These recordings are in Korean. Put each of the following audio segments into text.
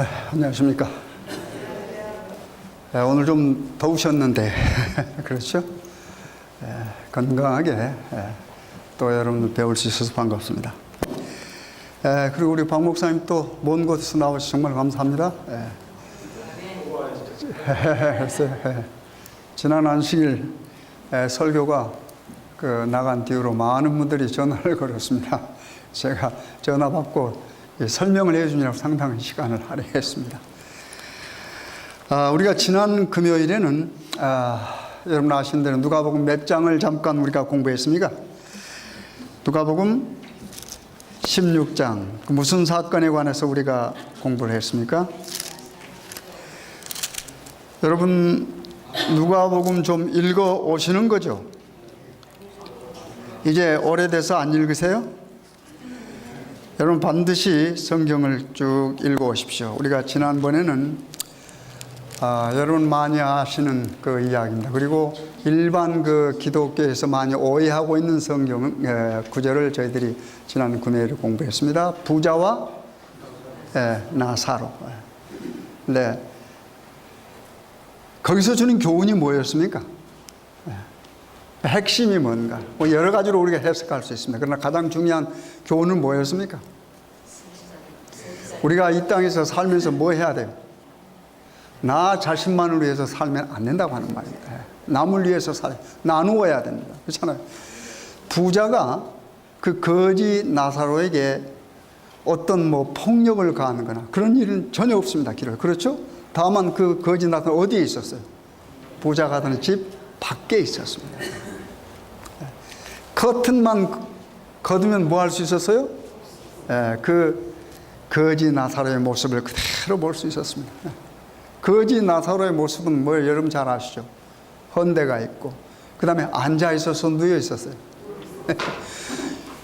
안녕하십니까. 오늘 좀 더우셨는데 그렇죠? 건강하게 또 여러분 배울 수 있어서 반갑습니다. 그리고 우리 박 목사님 또 먼 곳에서 나오셔서 정말 감사합니다. 지난 안식일 설교가 나간 뒤로 많은 분들이 전화를 걸었습니다. 제가 전화 받고 설명을 해주느라고 상당한 시간을 할애했습니다. 우리가 지난 금요일에는 여러분 아시는 대로 누가복음 몇 장을 잠깐 우리가 공부했습니까? 누가복음 16장. 무슨 사건에 관해서 우리가 공부를 했습니까? 여러분 누가복음 좀 읽어 오시는 거죠? 이제 오래돼서 안 읽으세요? 여러분 반드시 성경을 쭉 읽어 오십시오. 우리가 지난번에는 여러분 많이 아시는 그 이야기입니다. 그리고 일반 그 기독교에서 많이 오해하고 있는 성경 구절을 저희들이 지난 금요일에 공부했습니다. 부자와 나사로. 네. 거기서 주는 교훈이 뭐였습니까? 핵심이 뭔가? 뭐 여러 가지로 우리가 해석할 수 있습니다. 그러나 가장 중요한 교훈은 뭐였습니까? 우리가 이 땅에서 살면서 뭐 해야 돼요? 나 자신만을 위해서 살면 안 된다고 하는 말입니다. 남을 위해서 나누어야 됩니다. 그렇잖아요. 부자가 그 거지 나사로에게 어떤 뭐 폭력을 가하는 거나 그런 일은 전혀 없습니다. 그렇죠? 다만 그 거지 나사로 어디에 있었어요? 부자가 사는 집 밖에 있었습니다. 커튼만 걷으면 뭐 할 수 있었어요? 그 거지 나사로의 모습을 그대로 볼 수 있었습니다. 거지 나사로의 모습은 뭘 여러분 잘 아시죠? 헌대가 있고 그 다음에 앉아 있어서 누워 있었어요.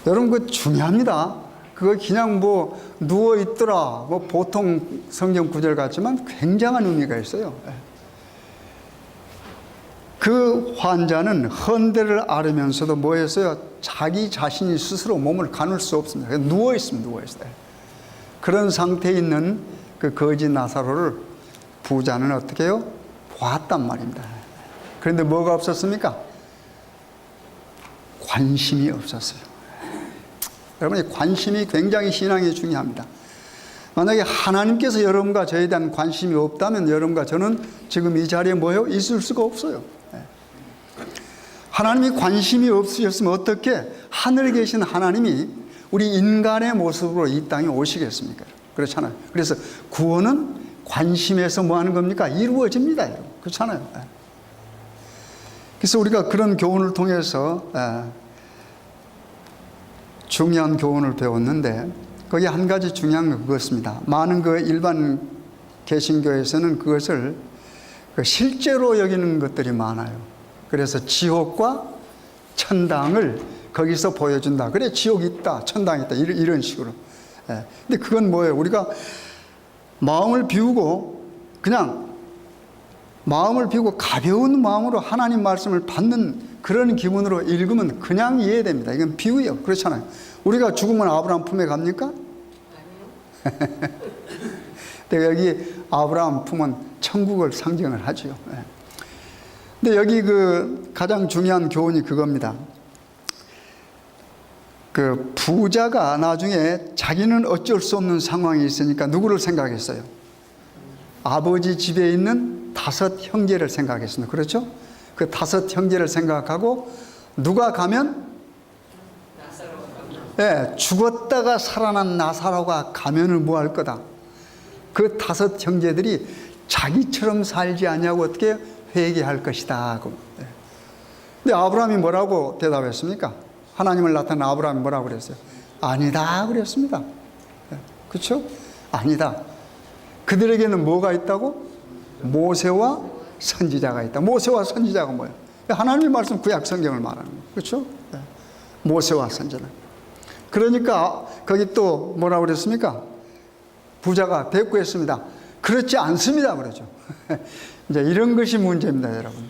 여러분 그거 중요합니다. 그거 그냥 뭐 누워 있더라 뭐 보통 성경 구절 같지만 굉장한 의미가 있어요. 그 환자는 헌대를 앓으면서도 뭐 했어요? 자기 자신이 스스로 몸을 가눌 수 없습니다. 누워 있습니다. 누워 있어요. 그런 상태에 있는 그 거지 나사로를 부자는 어떻게 해요? 보았단 말입니다. 그런데 뭐가 없었습니까? 관심이 없었어요. 여러분이 관심이 굉장히 신앙에 중요합니다. 만약에 하나님께서 여러분과 저에 대한 관심이 없다면 여러분과 저는 지금 이 자리에 뭐예요? 있을 수가 없어요. 하나님이 관심이 없으셨으면 어떻게 하늘에 계신 하나님이 우리 인간의 모습으로 이 땅에 오시겠습니까? 그렇잖아요. 그래서 구원은 관심에서 뭐 하는 겁니까? 이루어집니다. 그렇잖아요. 그래서 우리가 그런 교훈을 통해서 중요한 교훈을 배웠는데 거기 한 가지 중요한 건 그것입니다. 많은 그 일반 개신교에서는 그것을 실제로 여기는 것들이 많아요. 그래서 지옥과 천당을 거기서 보여준다. 그래 지옥이 있다, 천당이 있다 이런 식으로. 근데 그건 뭐예요? 우리가 마음을 비우고 그냥 마음을 비우고 가벼운 마음으로 하나님 말씀을 받는 그런 기분으로 읽으면 그냥 이해됩니다. 이건 비유예요. 그렇잖아요. 우리가 죽으면 아브라함 품에 갑니까? 아니요. 근데 여기 아브라함 품은 천국을 상징을 하죠. 근데 여기 그 가장 중요한 교훈이 그겁니다. 그 부자가 나중에 자기는 어쩔 수 없는 상황이 있으니까 누구를 생각했어요? 아버지 집에 있는 5 형제를 생각했습니다. 그렇죠? 그 5 형제를 생각하고 누가 가면? 죽었다가 살아난 나사로가 가면을 뭐 할 거다. 그 5 형제들이 자기처럼 살지 않냐고 어떻게 회개할 것이다. 근데 아브라함이 뭐라고 대답했습니까? 하나님을 나타낸 아브라함이 뭐라고 그랬어요? 아니다 그랬습니다. 그렇죠? 아니다. 그들에게는 뭐가 있다고? 모세와 선지자가 있다. 모세와 선지자가 뭐예요? 하나님의 말씀 구약 성경을 말하는 거예요. 그렇죠? 모세와 선지자. 그러니까 거기 또 뭐라고 그랬습니까? 부자가 대꾸했습니다. 그렇지 않습니다 그러죠. 이제 이런 것이 문제입니다, 여러분.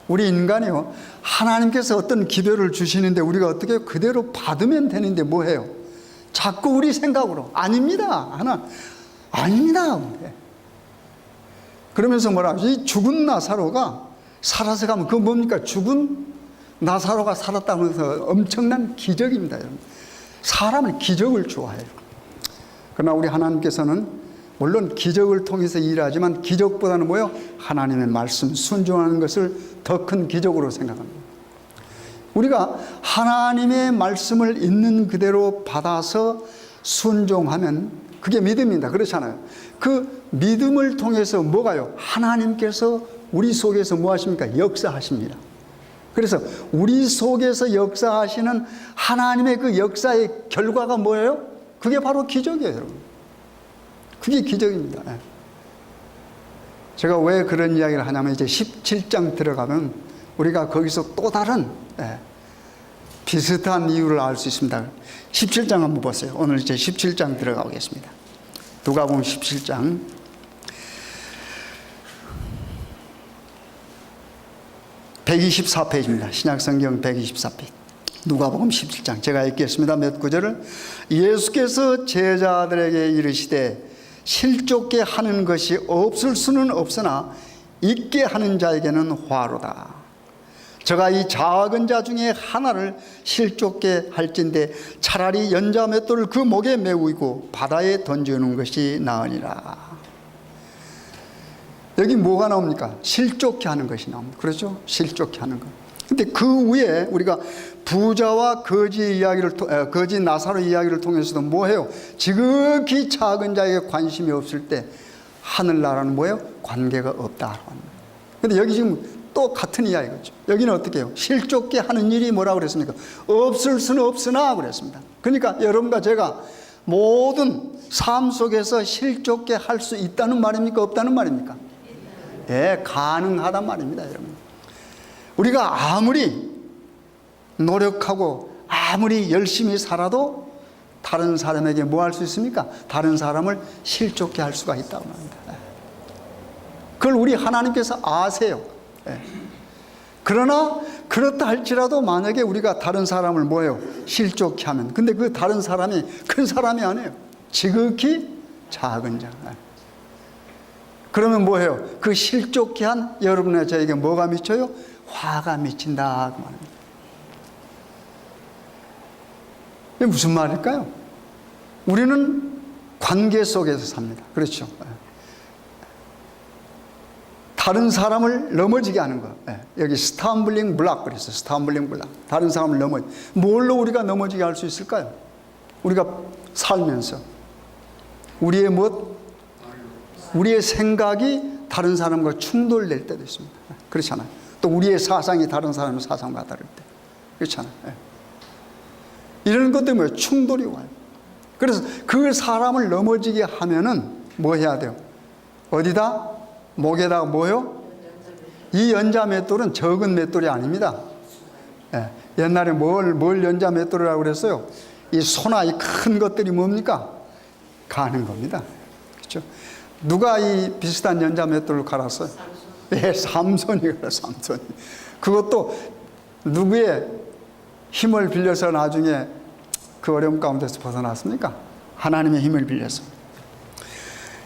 우리 인간이요, 하나님께서 어떤 기별을 주시는데 우리가 어떻게 그대로 받으면 되는데 뭐 해요? 자꾸 우리 생각으로. 아닙니다. 아닙니다. 그러면서 뭐라 하지? 이 죽은 나사로가 살아서 가면 그거 뭡니까? 죽은 나사로가 살았다면서 엄청난 기적입니다. 여러분. 사람은 기적을 좋아해요. 그러나 우리 하나님께서는 물론 기적을 통해서 일하지만 기적보다는 뭐요? 하나님의 말씀 순종하는 것을 더 큰 기적으로 생각합니다. 우리가 하나님의 말씀을 있는 그대로 받아서 순종하면 그게 믿음입니다. 그렇잖아요. 그 믿음을 통해서 뭐가요? 하나님께서 우리 속에서 뭐 하십니까? 역사하십니다. 그래서 우리 속에서 역사하시는 하나님의 그 역사의 결과가 뭐예요? 그게 바로 기적이에요, 여러분. 그게 기적입니다. 제가 왜 그런 이야기를 하냐면 이제 17장 들어가면 우리가 거기서 또 다른 비슷한 이유를 알 수 있습니다. 17장 한번 보세요. 오늘 이제 17장 들어가겠습니다. 누가복음 17장 124페이지입니다. 신약성경 124페이지. 누가복음 17장 제가 읽겠습니다. 몇 구절을. 예수께서 제자들에게 이르시되 실족게 하는 것이 없을 수는 없으나 있게 하는 자에게는 화로다. 저가 이 작은 자 중에 하나를 실족게 할진대 차라리 연자 맷돌을 그 목에 메우고 바다에 던져놓은 것이 나으니라. 여기 뭐가 나옵니까? 실족케 하는 것이 나옵니다. 그렇죠? 실족케 하는 것. 근데 그 위에 우리가 부자와 거지 나사로 이야기를 통해서도 뭐해요? 지극히 작은 자에게 관심이 없을 때 하늘나라는 뭐예요? 관계가 없다. 근데 여기 지금 또 같은 이야기겠죠. 여기는 어떻게 해요? 실족게 하는 일이 뭐라고 그랬습니까? 없을 수는 없으나 그랬습니다. 그러니까 여러분과 제가 모든 삶 속에서 실족게 할 수 있다는 말입니까? 없다는 말입니까? 예, 가능하단 말입니다, 여러분. 우리가 아무리 노력하고 아무리 열심히 살아도 다른 사람에게 뭐 할 수 있습니까? 다른 사람을 실족게 할 수가 있다고 합니다. 그걸 우리 하나님께서 아세요. 그러나 그렇다 할지라도 만약에 우리가 다른 사람을 뭐예요? 실족케 하면, 근데 그 다른 사람이 큰 사람이 아니에요. 지극히 작은 자. 그러면 뭐예요? 그 실족케 한 여러분의 저에게 뭐가 미쳐요? 화가 미친다 그 말입니다. 이게 무슨 말일까요? 우리는 관계 속에서 삽니다. 그렇죠? 다른 사람을 넘어지게 하는 거. 여기 스탬블링 블락 그랬어요. 스탬블링 블락. 다른 사람을 뭘로 우리가 넘어지게 할 수 있을까요? 우리가 살면서 우리의 우리의 생각이 다른 사람과 충돌될 때도 있습니다. 그렇잖아요. 또 우리의 사상이 다른 사람의 사상과 다를 때. 그렇잖아요. 이런 것 때문에 충돌이 와요. 그래서 그 사람을 넘어지게 하면은 뭐 해야 돼요? 어디다? 목에다가 뭐요? 이 연자 맷돌은 적은 맷돌이 아닙니다. 옛날에 뭘 연자 맷돌이라고 그랬어요? 이 소나 이 큰 것들이 뭡니까? 가는 겁니다. 그렇죠? 누가 이 비슷한 연자 맷돌을 갈았어요? 예, 삼손이 갈아요. 삼손이. 그것도 누구의 힘을 빌려서 나중에 그 어려움 가운데서 벗어났습니까? 하나님의 힘을 빌려서.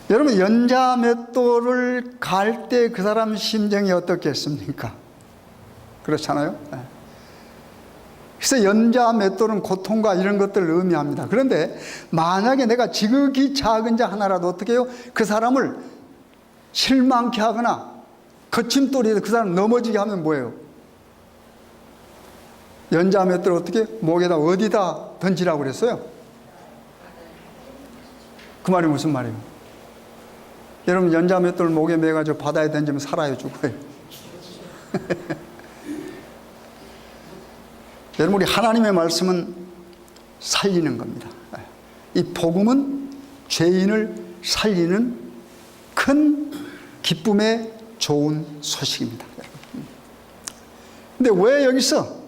여러분, 연자 맷돌을 갈 때 그 사람 심정이 어떻겠습니까? 그렇잖아요. 그래서 연자 맷돌은 고통과 이런 것들을 의미합니다. 그런데 만약에 내가 지극히 작은 자 하나라도 어떻게 해요? 그 사람을 실망케 하거나 거침돌이에서 그 사람 넘어지게 하면 뭐예요? 연자 맷돌을 어떻게 목에다 어디다 던지라고 그랬어요? 그 말이 무슨 말이에요? 여러분, 연자 맷돌 목에 매가지고 바다에 던지면 살아요, 죽어요? 여러분, 우리 하나님의 말씀은 살리는 겁니다. 이 복음은 죄인을 살리는 큰 기쁨의 좋은 소식입니다. 근데 왜 여기서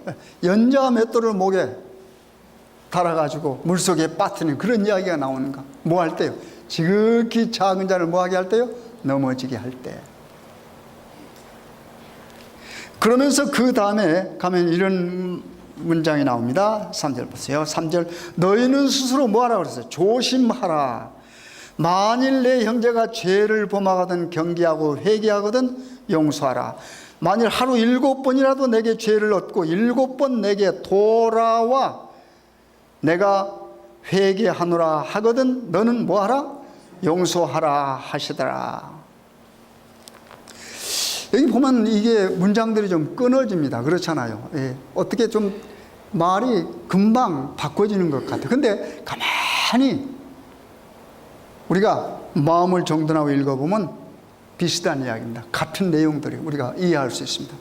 연자 맷돌을 목에 달아가지고 물속에 빠뜨리는 그런 이야기가 나오는가? 뭐 할 때요? 지극히 작은 자를 뭐하게 할 때요? 넘어지게 할 때. 그러면서 그 다음에 가면 이런 문장이 나옵니다. 3절 보세요. 3절. 너희는 스스로 뭐하라 그랬어요? 조심하라. 만일 내 형제가 죄를 범하거든 경계하고 회개하거든 용서하라. 만일 하루 7번이라도 내게 죄를 얻고 7번 내게 돌아와 내가 회개하노라 하거든 너는 뭐하라? 용서하라 하시더라. 여기 보면 이게 문장들이 좀 끊어집니다. 그렇잖아요. 예. 어떻게 좀 말이 금방 바꿔지는 것 같아요. 근데 가만히 우리가 마음을 정돈하고 읽어보면 비슷한 이야기입니다. 같은 내용들이 우리가 이해할 수 있습니다.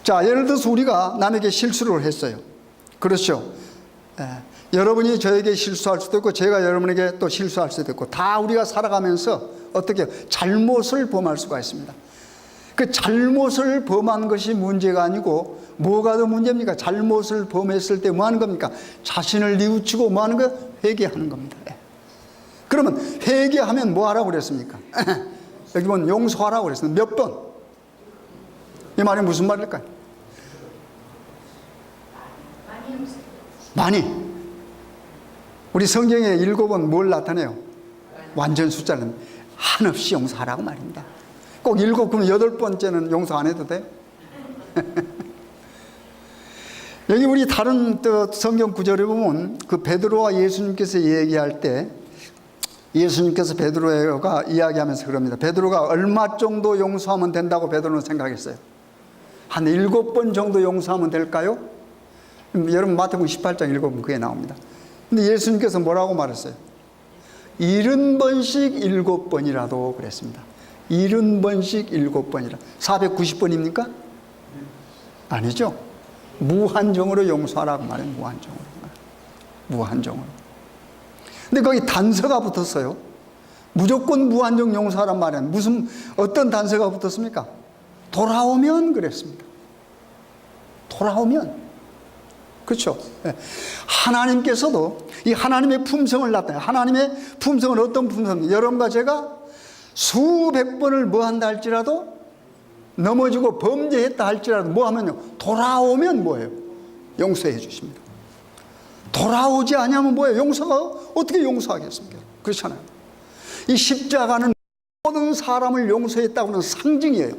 자, 예를 들어서 우리가 남에게 실수를 했어요. 그렇죠. 예. 여러분이 저에게 실수할 수도 있고 제가 여러분에게 또 실수할 수도 있고 다 우리가 살아가면서 어떻게 잘못을 범할 수가 있습니다. 그 잘못을 범한 것이 문제가 아니고 뭐가 더 문제입니까? 잘못을 범했을 때 뭐 하는 겁니까? 자신을 뉘우치고 뭐 하는 거예요? 회개하는 겁니다. 그러면 회개하면 뭐 하라고 그랬습니까? 여기 보면 용서하라고 그랬어요. 몇 번? 이 말이 무슨 말일까요? 많이. 우리 성경에 7번 뭘 나타내요? 완전 숫자는 한없이 용서하라고 말입니다. 꼭 7, 그럼 8번째는 용서 안 해도 돼? 여기 우리 다른 또 성경 구절에 보면 그 베드로와 예수님께서 얘기할 때 예수님께서 베드로가 이야기하면서 그럽니다. 베드로가 얼마 정도 용서하면 된다고 베드로는 생각했어요. 한 7번 정도 용서하면 될까요? 여러분 마태복음 18장 읽어보면 그게 나옵니다. 근데 예수님께서 뭐라고 말했어요? 70번씩 7번이라도 그랬습니다. 70번씩 7번이라 490번입니까? 아니죠. 무한정으로 용서하라고 말해요. 무한정으로. 무한정으로. 근데 거기 단서가 붙었어요. 무조건 무한정 용서하란 말에 어떤 단서가 붙었습니까? 돌아오면 그랬습니다. 돌아오면. 그렇죠. 하나님께서도 이 하나님의 품성을 나타내요. 하나님의 품성은 어떤 품성입니까? 여러분과 제가 수백 번을 뭐 한다 할지라도 넘어지고 범죄했다 할지라도 뭐 하면요? 돌아오면 뭐예요? 용서해 주십니다. 돌아오지 않으면 뭐예요? 용서가 어떻게 용서하겠습니까? 그렇잖아요. 이 십자가는 모든 사람을 용서했다고는 상징이에요.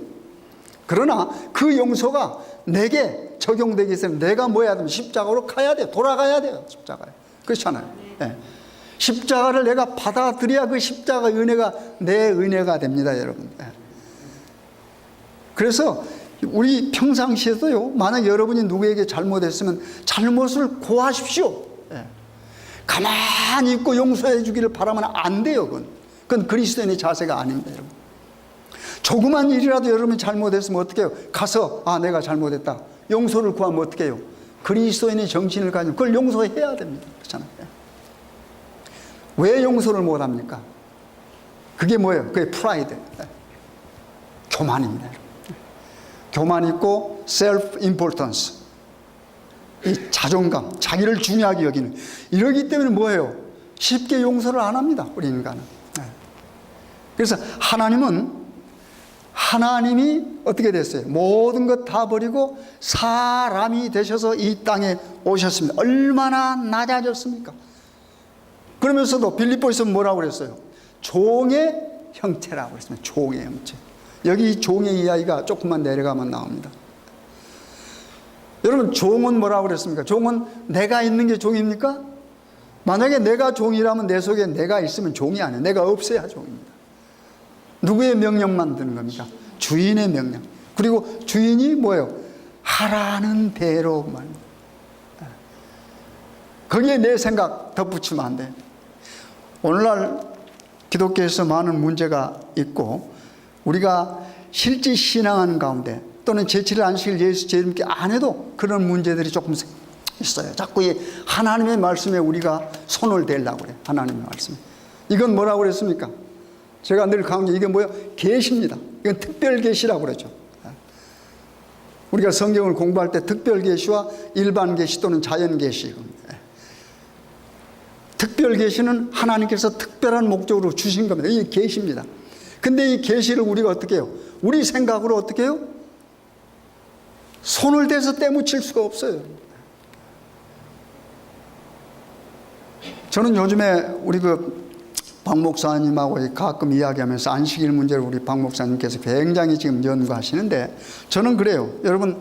그러나 그 용서가 내게 적용되기 위해서는 내가 뭐 해야 되면 십자가로 가야 돼요. 돌아가야 돼요. 십자가에. 그렇잖아요. 네. 십자가를 내가 받아들여야 그 십자가 은혜가 내 은혜가 됩니다, 여러분. 네. 그래서 우리 평상시에도요, 만약 여러분이 누구에게 잘못했으면 잘못을 고하십시오. 네. 가만히 있고 용서해 주기를 바라면 안 돼요. 그건 그리스도인의 자세가 아닙니다, 여러분. 조그만 일이라도 여러분이 잘못했으면 어떻게 해요? 가서 내가 잘못했다. 용서를 구하면 어떻게 해요? 그리스도인의 정신을 가지고 그걸 용서해야 됩니다. 그렇잖아요. 왜 용서를 못합니까? 그게 뭐예요? 그게 프라이드. 교만입니다. 교만 있고 셀프 임포턴스. 이 자존감, 자기를 중요하게 여기는. 이러기 때문에 뭐예요? 쉽게 용서를 안 합니다. 우리 인간은. 그래서 하나님이 어떻게 됐어요? 모든 것 다 버리고 사람이 되셔서 이 땅에 오셨습니다. 얼마나 낮아졌습니까? 그러면서도 빌립보에서 뭐라고 그랬어요? 종의 형체라고 그랬습니다. 종의 형체. 여기 종의 이야기가 조금만 내려가면 나옵니다. 여러분, 종은 뭐라고 그랬습니까? 종은 내가 있는 게 종입니까? 만약에 내가 종이라면 내 속에 내가 있으면 종이 아니에요. 내가 없어야 종입니다. 누구의 명령만 드는 겁니까? 주인의 명령. 그리고 주인이 뭐예요? 하라는 대로만. 거기에 내 생각 덧붙이면 안 돼요. 오늘날 기독교에서 많은 문제가 있고 우리가 실제 신앙하는 가운데 또는 제7일 안식일 예수 제이름께 안 해도 그런 문제들이 조금 있어요. 자꾸 이 하나님의 말씀에 우리가 손을 대려고 그래요. 하나님의 말씀에. 이건 뭐라고 그랬습니까? 제가 늘 강조, 이게 뭐예요? 계시입니다. 이건 특별 계시라고 그러죠. 우리가 성경을 공부할 때 특별 계시와 일반 계시 또는 자연 계시. 특별 계시는 하나님께서 특별한 목적으로 주신 겁니다. 이게 계시입니다. 근데 이 계시를 우리가 어떻게 해요? 우리 생각으로 어떻게 해요? 손을 대서 떼묻힐 수가 없어요. 저는 요즘에 우리 박 목사님하고 가끔 이야기하면서 안식일 문제를 우리 박 목사님께서 굉장히 지금 연구하시는데, 저는 그래요. 여러분,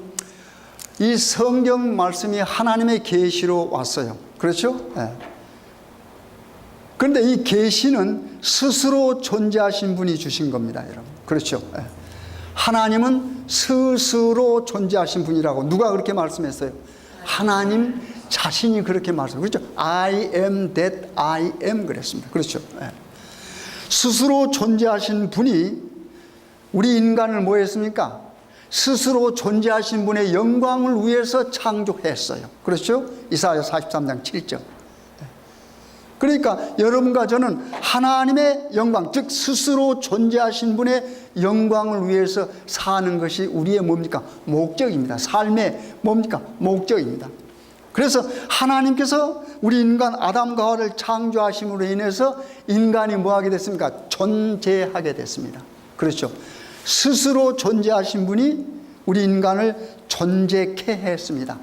이 성경 말씀이 하나님의 계시로 왔어요. 그렇죠? 네. 그런데 이 계시는 스스로 존재하신 분이 주신 겁니다, 여러분. 그렇죠? 네. 하나님은 스스로 존재하신 분이라고 누가 그렇게 말씀했어요? 하나님 자신이 그렇게 말씀했어요. 그렇죠? I am that I am 그랬습니다. 그렇죠? 네. 스스로 존재하신 분이 우리 인간을 뭐 했습니까? 스스로 존재하신 분의 영광을 위해서 창조했어요. 그렇죠? 이사야 43장 7절. 그러니까 여러분과 저는 하나님의 영광, 즉 스스로 존재하신 분의 영광을 위해서 사는 것이 우리의 뭡니까? 목적입니다. 삶의 뭡니까? 목적입니다. 그래서 하나님께서 우리 인간 아담과 하와를 창조하심으로 인해서 인간이 뭐하게 됐습니까? 존재하게 됐습니다. 그렇죠? 스스로 존재하신 분이 우리 인간을 존재케 했습니다.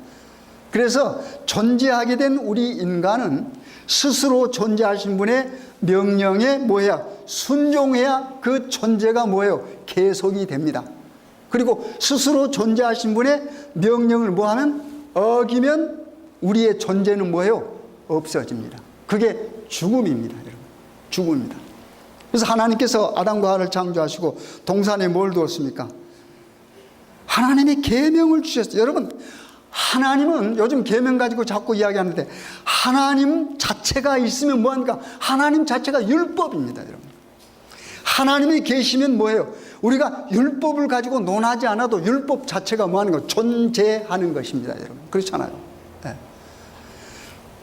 그래서 존재하게 된 우리 인간은 스스로 존재하신 분의 명령에 뭐해야? 순종해야 그 존재가 뭐예요? 계속이 됩니다. 그리고 스스로 존재하신 분의 명령을 뭐하면? 어기면 우리의 존재는 뭐예요? 없어집니다. 그게 죽음입니다, 여러분. 죽음입니다. 그래서 하나님께서 아담과 하와를 창조하시고 동산에 뭘 두었습니까? 하나님의 계명을 주셨어요. 여러분, 하나님은 요즘 계명 가지고 자꾸 이야기하는데 하나님 자체가 있으면 뭐합니까? 하나님 자체가 율법입니다, 여러분. 하나님이 계시면 뭐예요? 우리가 율법을 가지고 논하지 않아도 율법 자체가 뭐하는 거예요? 존재하는 것입니다, 여러분. 그렇잖아요. 네.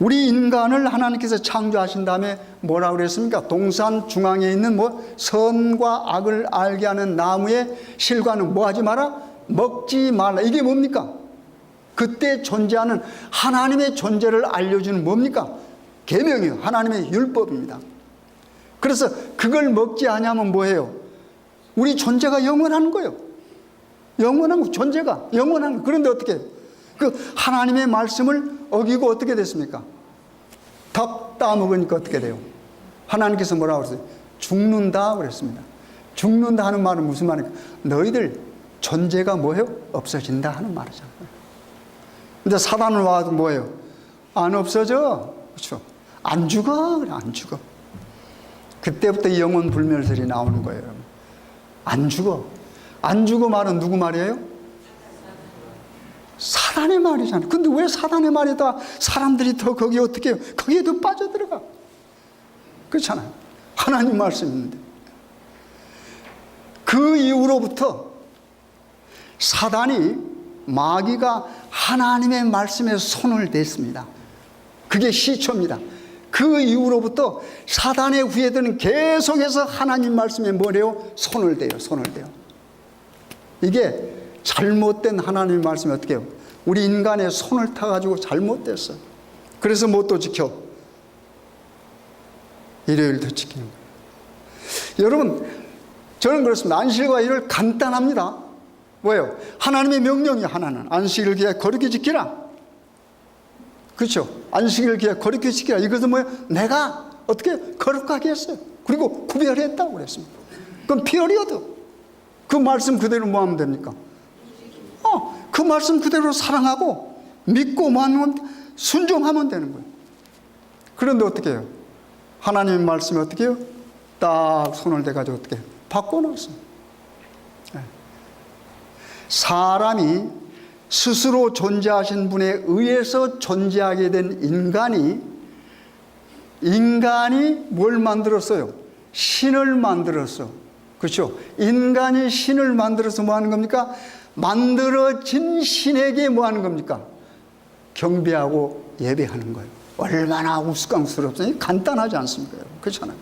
우리 인간을 하나님께서 창조하신 다음에 뭐라고 그랬습니까? 동산 중앙에 있는 선과 악을 알게 하는 나무의 실과는 뭐 하지 마라? 먹지 말라. 이게 뭡니까? 그때 존재하는 하나님의 존재를 알려주는 뭡니까? 계명이요. 하나님의 율법입니다. 그래서 그걸 먹지 않으면 뭐예요? 우리 존재가 영원한 거예요. 영원한 거, 존재가 영원한 거. 그런데 어떻게 해요? 그 하나님의 말씀을 어기고 어떻게 됐습니까? 닭 따먹으니까 어떻게 돼요? 하나님께서 뭐라고 그랬어요? 죽는다 그랬습니다. 죽는다 하는 말은 무슨 말입니까? 너희들 존재가 뭐예요? 없어진다 하는 말이잖아요. 근데 사단은 와도 뭐예요? 안 없어져. 그렇죠? 안 죽어. 그래, 안 죽어. 그때부터 영혼 불멸설이 나오는 거예요. 안 죽어. 안 죽어 말은 누구 말이에요? 사단의 말이잖아요. 근데 왜 사단의 말에다 사람들이 더 거기에 어떻게 해요? 거기에 더 빠져들어가. 그렇잖아요. 하나님 말씀인데. 그 이후로부터 사단이 마귀가 하나님의 말씀에 손을 댔습니다. 그게 시초입니다. 그 이후로부터 사단의 후예들은 계속해서 하나님 말씀에 뭐래요? 손을 대요. 손을 대요. 이게 잘못된 하나님의 말씀이 어떻게 해요? 우리 인간의 손을 타가지고 잘못됐어요. 그래서 뭣도 지켜? 일요일도 지키는 거예요. 여러분, 저는 그렇습니다. 안식일과 일요일 간단합니다. 왜요? 하나님의 명령이 하나는 안식일 기에 거룩히 지키라. 그렇죠? 안식일 기에 거룩히 지키라. 이것은 뭐예요? 내가 어떻게 거룩하게 했어요. 그리고 구별했다고 그랬습니다. 그럼 피어리어드. 그 말씀 그대로 뭐 하면 됩니까? 그 말씀 그대로 사랑하고 믿고 뭐 하는 겁니까? 순종하면 되는 거예요. 그런데 어떻게 해요? 하나님의 말씀이 어떻게 해요? 딱 손을 대가지고 어떻게 해요? 바꿔놓았어요. 사람이 스스로 존재하신 분에 의해서 존재하게 된 인간이 뭘 만들었어요? 신을 만들었어. 그렇죠? 인간이 신을 만들어서 뭐 하는 겁니까? 만들어진 신에게 뭐 하는 겁니까? 경배하고 예배하는 거예요. 얼마나 우스꽝스럽죠? 간단하지 않습니까? 그렇잖아요.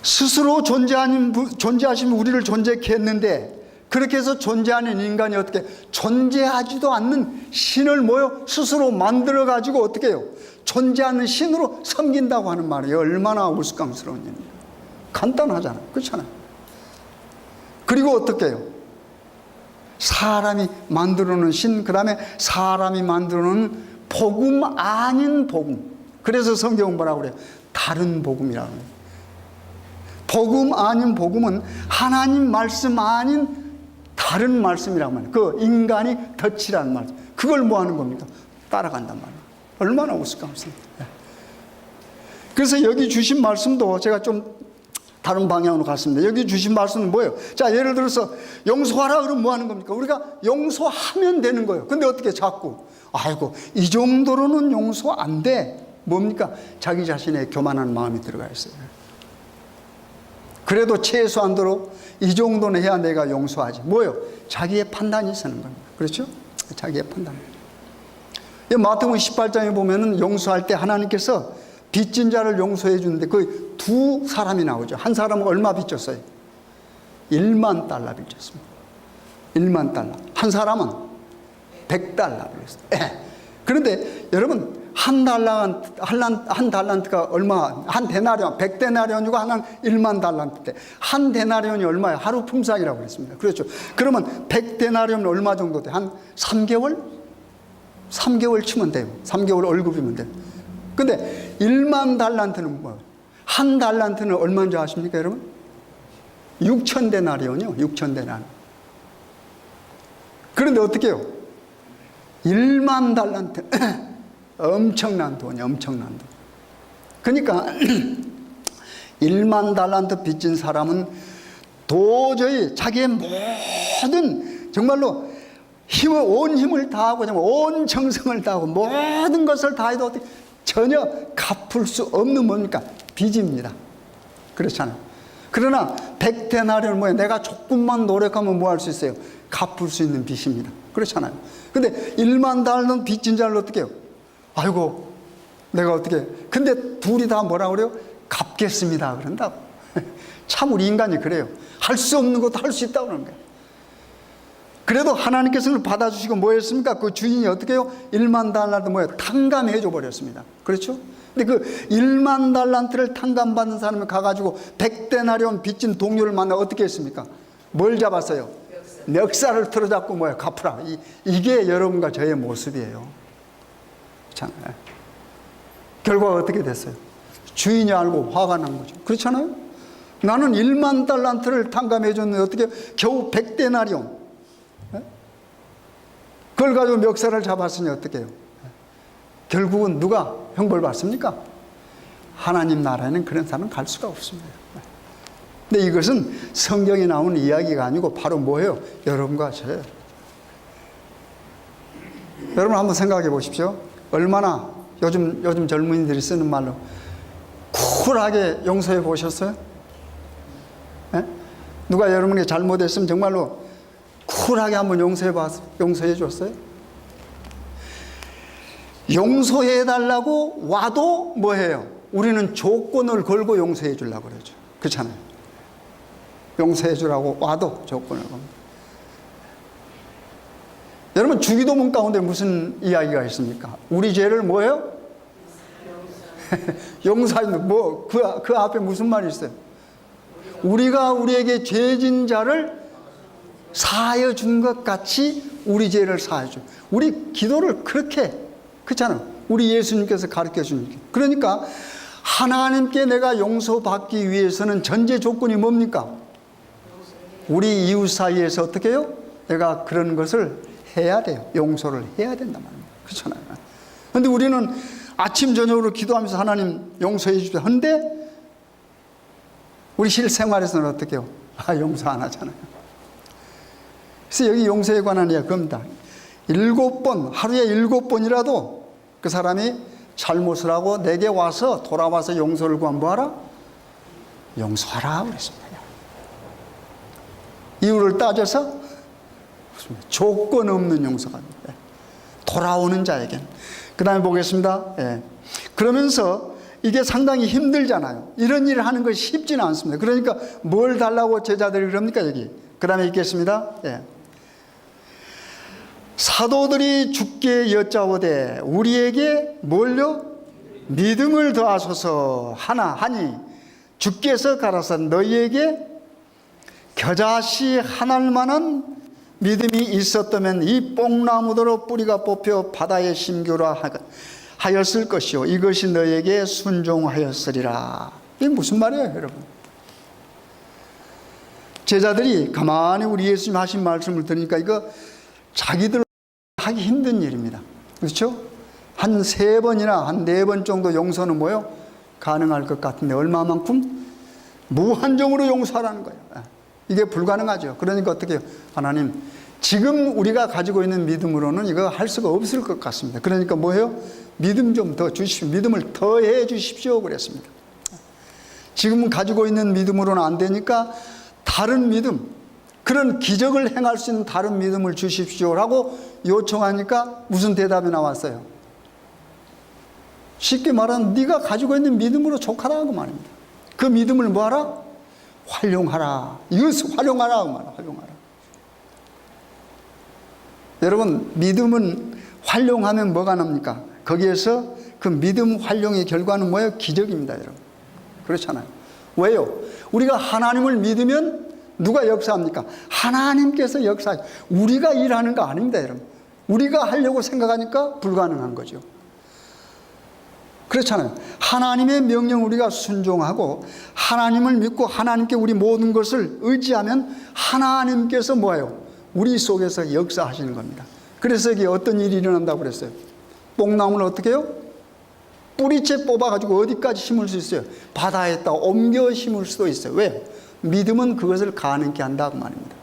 스스로 존재하시면 우리를 존재케 했는데, 그렇게 해서 존재하는 인간이 어떻게 존재하지도 않는 신을 뭐요? 스스로 만들어 가지고 어떻게 해요? 존재하는 신으로 섬긴다고 하는 말이에요. 얼마나 우스꽝스러운 일이에요. 간단하잖아요. 그렇잖아요. 그리고 어떻게 해요? 사람이 만들어 놓은 신, 그 다음에 사람이 만들어 놓은 복음 아닌 복음. 그래서 성경은 뭐라고 그래요? 다른 복음이라고 해요. 복음 아닌 복음은 하나님 말씀 아닌 다른 말씀이라고 말해요. 그 인간이 덧칠한 말씀. 그걸 뭐 하는 겁니까? 따라간단 말이에요. 얼마나 우스꽝스럽습니까? 그래서 여기 주신 말씀도 제가 좀 다른 방향으로 갔습니다. 여기 주신 말씀은 뭐예요? 자, 예를 들어서 용서하라 그러면 뭐 하는 겁니까? 우리가 용서하면 되는 거예요. 근데 어떻게 자꾸 아이고 이 정도로는 용서 안 돼. 뭡니까? 자기 자신의 교만한 마음이 들어가 있어요. 그래도 최소한도로 이 정도는 해야 내가 용서하지. 뭐예요? 자기의 판단이 서는 겁니다. 그렇죠? 자기의 판단. 마태복음 18장에 보면은 용서할 때 하나님께서 빚진 자를 용서해 주는데 그 두 사람이 나오죠. 한 사람은 얼마 빚졌어요? 1만 달러 빚졌습니다. 1만 달러. 한 사람은 100달러 빚졌어요. 그런데 여러분 한 달란트가 얼마? 한 데나리온, 100데나리온이고 하나는 1만 달란트. 한 데나리온이 얼마예요? 하루 품삯이라고 했습니다. 그렇죠. 그러면 100데나리온은 얼마 정도 돼? 한 3개월? 3개월 치면 돼요. 3개월 월급이면 돼요. 근데 1만 달란트는 뭐예요? 한 달란트는 얼마인지 아십니까, 여러분? 6,000데나리온이요. 6,000데나리온. 그런데 어떻게 해요? 1만 달란트. 엄청난 돈이에요. 엄청난 돈. 그러니까 1만 달란트 빚진 사람은 도저히 자기의 모든 정말로 온 힘을 다하고 온 정성을 다하고 모든 것을 다해도 전혀 갚을 수 없는 뭡니까? 빚입니다. 그렇잖아요. 그러나 100데나리온 뭐예요? 내가 조금만 노력하면 뭐 할 수 있어요? 갚을 수 있는 빚입니다. 그렇잖아요. 근데 1만 달러 빚진 자를 어떻게 해요? 아이고 내가 어떻게 근데 둘이 다 뭐라 그래요? 갚겠습니다 그런다고. 참 우리 인간이 그래요. 할 수 없는 것도 할 수 있다고 그러는 거예요. 그래도 하나님께서는 받아주시고 뭐 했습니까? 그 주인이 어떻게 해요? 1만 달란트 뭐예요? 탕감해 줘 버렸습니다. 그렇죠? 근데 그 1만 달란트를 탕감받은 사람이 가가지고 100데나리온 빚진 동료를 만나 어떻게 했습니까? 뭘 잡았어요? 멱살을 틀어잡고 뭐예요? 갚으라. 이게 여러분과 저의 모습이에요. 참, 결과가 어떻게 됐어요? 주인이 알고 화가 난 거죠. 그렇잖아요? 나는 1만 달란트를 탕감해 줬는데 어떻게 겨우 100데나리온 그걸 가지고 멱살을 잡았으니 어떻게 해요? 결국은 누가 형벌 받습니까? 하나님 나라에는 그런 사람은 갈 수가 없습니다. 근데 이것은 성경에 나오는 이야기가 아니고 바로 뭐예요? 여러분과 저예요. 여러분 한번 생각해 보십시오. 얼마나 요즘 젊은이들이 쓰는 말로 쿨하게 용서해 보셨어요? 네? 누가 여러분이 잘못했으면 정말로 쿨하게 한번 용서해 줬어요? 용서해 달라고 와도 뭐해요? 우리는 조건을 걸고 용서해 주려고 그러죠. 그렇잖아요. 용서해 주라고 와도 조건을 겁니다. 여러분 주기도문 가운데 무슨 이야기가 있습니까? 우리 죄를 뭐예요? 용서하는 그 앞에 무슨 말이 있어요? 우리가 우리에게 죄진 자를 사하여 준 것 같이 우리 죄를 사하여 줘. 우리 기도를 그렇게 그렇잖아요. 우리 예수님께서 가르쳐 주니까. 그러니까 하나님께 내가 용서받기 위해서는 전제 조건이 뭡니까? 우리 이웃 사이에서 어떻게 해요? 내가 그런 것을 해야 돼요. 용서를 해야 된단 말입니다. 그렇잖아요. 그런데 우리는 아침 저녁으로 기도하면서 하나님 용서해 주십시오. 그런데 우리 실생활에서는 어떻게 해요? 용서 안 하잖아요. 그래서 여기 용서에 관한 이야기가 그겁니다. 7번, 하루에 7번이라도 그 사람이 잘못을 하고 내게 와서 돌아와서 용서를 구하면 뭐하라? 용서하라 그랬습니다. 이유를 따져서 조건 없는 용서가 돌아오는 자에게는. 그 다음에 보겠습니다. 그러면서 이게 상당히 힘들잖아요. 이런 일을 하는 것이 쉽지는 않습니다. 그러니까 뭘 달라고 제자들이 그럽니까 여기. 그 다음에 읽겠습니다. 사도들이 주께 여짜오되 우리에게 뭘요? 믿음을 더하소서 하니 주께서 가라사 너희에게 겨자씨 하나만한 믿음이 있었다면 이 뽕나무대로 뿌리가 뽑혀 바다에 심겨라 하였을 것이요 이것이 너에게 순종하였으리라. 이게 무슨 말이에요, 여러분? 제자들이 가만히 우리 예수님 하신 말씀을 들으니까 이거 자기들 하기 힘든 일입니다. 그렇죠? 한 3번이나 한 4번 정도 용서는 뭐요? 가능할 것 같은데 얼마만큼? 무한정으로 용서하라는 거예요. 이게 불가능하죠. 그러니까 어떻게 해요? 하나님, 지금 우리가 가지고 있는 믿음으로는 이거 할 수가 없을 것 같습니다. 그러니까 뭐예요? 믿음 좀 더 주십시오. 믿음을 더해 주십시오. 그랬습니다. 지금 가지고 있는 믿음으로는 안 되니까 다른 믿음, 그런 기적을 행할 수 있는 다른 믿음을 주십시오라고 요청하니까 무슨 대답이 나왔어요? 쉽게 말하면 네가 가지고 있는 믿음으로 족하라고 말입니다. 그 믿음을 뭐하라? 활용하라. 이것을 활용하라. 활용하라. 여러분, 믿음은 활용하면 뭐가 납니까? 거기에서 그 믿음 활용의 결과는 뭐예요? 기적입니다, 여러분. 그렇잖아요. 왜요? 우리가 하나님을 믿으면 누가 역사합니까? 하나님께서 역사하죠. 우리가 일하는 거 아닙니다, 여러분. 우리가 하려고 생각하니까 불가능한 거죠. 그렇잖아요. 하나님의 명령 우리가 순종하고 하나님을 믿고 하나님께 우리 모든 것을 의지하면 하나님께서 뭐예요? 우리 속에서 역사하시는 겁니다. 그래서 이게 어떤 일이 일어난다고 그랬어요? 뽕나무를 어떻게 해요? 뿌리째 뽑아가지고 어디까지 심을 수 있어요? 바다에다 옮겨 심을 수도 있어요. 왜요? 믿음은 그것을 가능케 한다고 말입니다.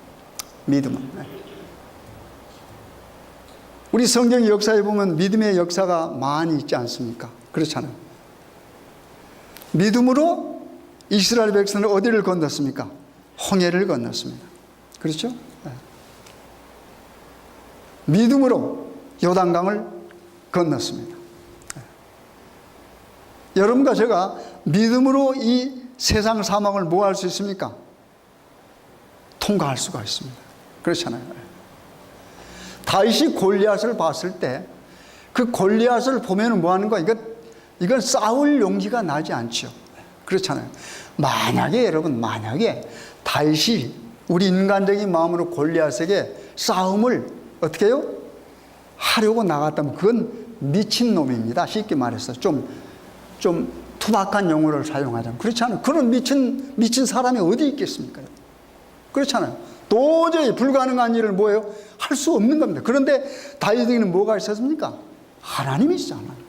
믿음은. 우리 성경 역사에 보면 믿음의 역사가 많이 있지 않습니까? 그렇잖아요. 믿음으로 이스라엘 백성은 어디를 건넜습니까? 홍해를 건넜습니다. 그렇죠? 믿음으로 요단강을 건넜습니다. 여러분과 제가 믿음으로 이 세상 사막을 뭐 할 수 있습니까? 통과할 수가 있습니다. 그렇잖아요. 다윗이 골리앗을 봤을 때 그 골리앗을 보면 뭐 하는 거야? 이건 싸울 용기가 나지 않죠. 그렇잖아요. 만약에 여러분, 만약에 다윗이 우리 인간적인 마음으로 골리앗에게 싸움을 어떻게 해요? 하려고 나갔다면 그건 미친놈입니다. 쉽게 말해서 좀 투박한 용어를 사용하자면. 그렇잖아요. 그런 미친 사람이 어디 있겠습니까? 그렇잖아요. 도저히 불가능한 일을 뭐예요? 할 수 없는 겁니다. 그런데 다윗에게는 뭐가 있었습니까? 하나님이 있잖아요.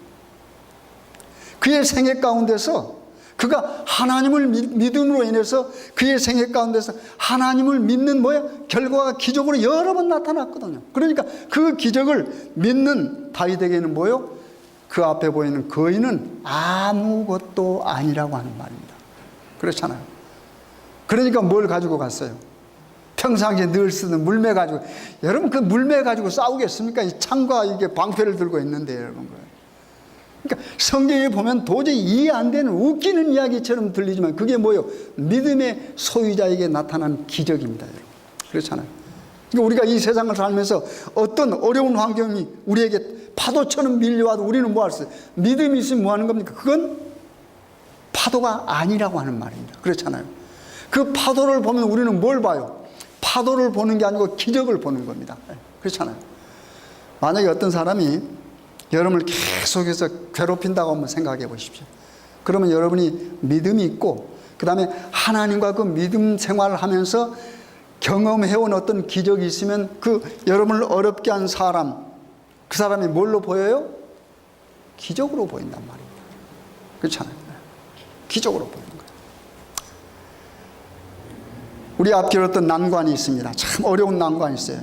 그의 생애 가운데서 그가 하나님을 믿음으로 인해서 그의 생애 가운데서 하나님을 믿는 뭐예요? 결과가 기적으로 여러 번 나타났거든요. 그러니까 그 기적을 믿는 다윗에게는 뭐예요? 그 앞에 보이는 거인은 아무것도 아니라고 하는 말입니다. 그렇잖아요. 그러니까 뭘 가지고 갔어요? 평상시에 늘 쓰는 물매 가지고. 여러분, 그 물매 가지고 싸우겠습니까? 이 창과 이게 방패를 들고 있는데, 여러분. 그러니까 성경에 보면 도저히 이해 안 되는 웃기는 이야기처럼 들리지만 그게 뭐예요? 믿음의 소유자에게 나타난 기적입니다, 여러분. 그렇잖아요. 그러니까 우리가 이 세상을 살면서 어떤 어려운 환경이 우리에게 파도처럼 밀려와도 우리는 뭐 할 수 있어요? 믿음이 있으면 뭐 하는 겁니까? 그건 파도가 아니라고 하는 말입니다. 그렇잖아요. 그 파도를 보면 우리는 뭘 봐요? 파도를 보는 게 아니고 기적을 보는 겁니다. 그렇잖아요. 만약에 어떤 사람이 여러분을 계속해서 괴롭힌다고 한번 생각해 보십시오. 그러면 여러분이 믿음이 있고 그 다음에 하나님과 그 믿음 생활을 하면서 경험해온 어떤 기적이 있으면 그 여러분을 어렵게 한 사람, 그 사람이 뭘로 보여요? 기적으로 보인단 말입니다. 그렇잖아요. 기적으로 보이는 거예요. 우리 앞길에 어떤 난관이 있습니다. 참 어려운 난관이 있어요.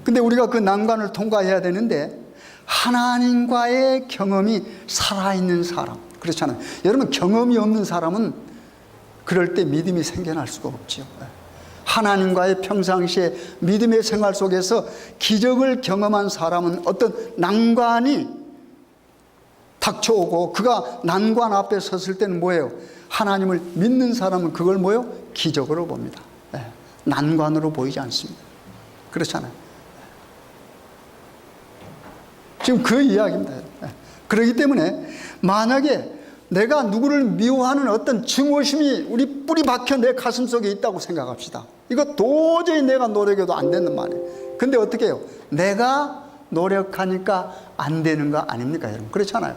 근데 우리가 그 난관을 통과해야 되는데 하나님과의 경험이 살아있는 사람, 그렇잖아요. 여러분, 경험이 없는 사람은 그럴 때 믿음이 생겨날 수가 없죠. 하나님과의 평상시에 믿음의 생활 속에서 기적을 경험한 사람은 어떤 난관이 닥쳐오고 그가 난관 앞에 섰을 때는 뭐예요? 하나님을 믿는 사람은 그걸 뭐예요? 기적으로 봅니다. 난관으로 보이지 않습니다. 그렇잖아요. 지금 그 이야기입니다. 그렇기 때문에 만약에 내가 누구를 미워하는 어떤 증오심이 우리 뿌리 박혀 내 가슴 속에 있다고 생각합시다. 이거 도저히 내가 노력해도 안 되는 말이에요. 근데 어떻게 해요? 내가 노력하니까 안 되는 거 아닙니까, 여러분? 그렇잖아요.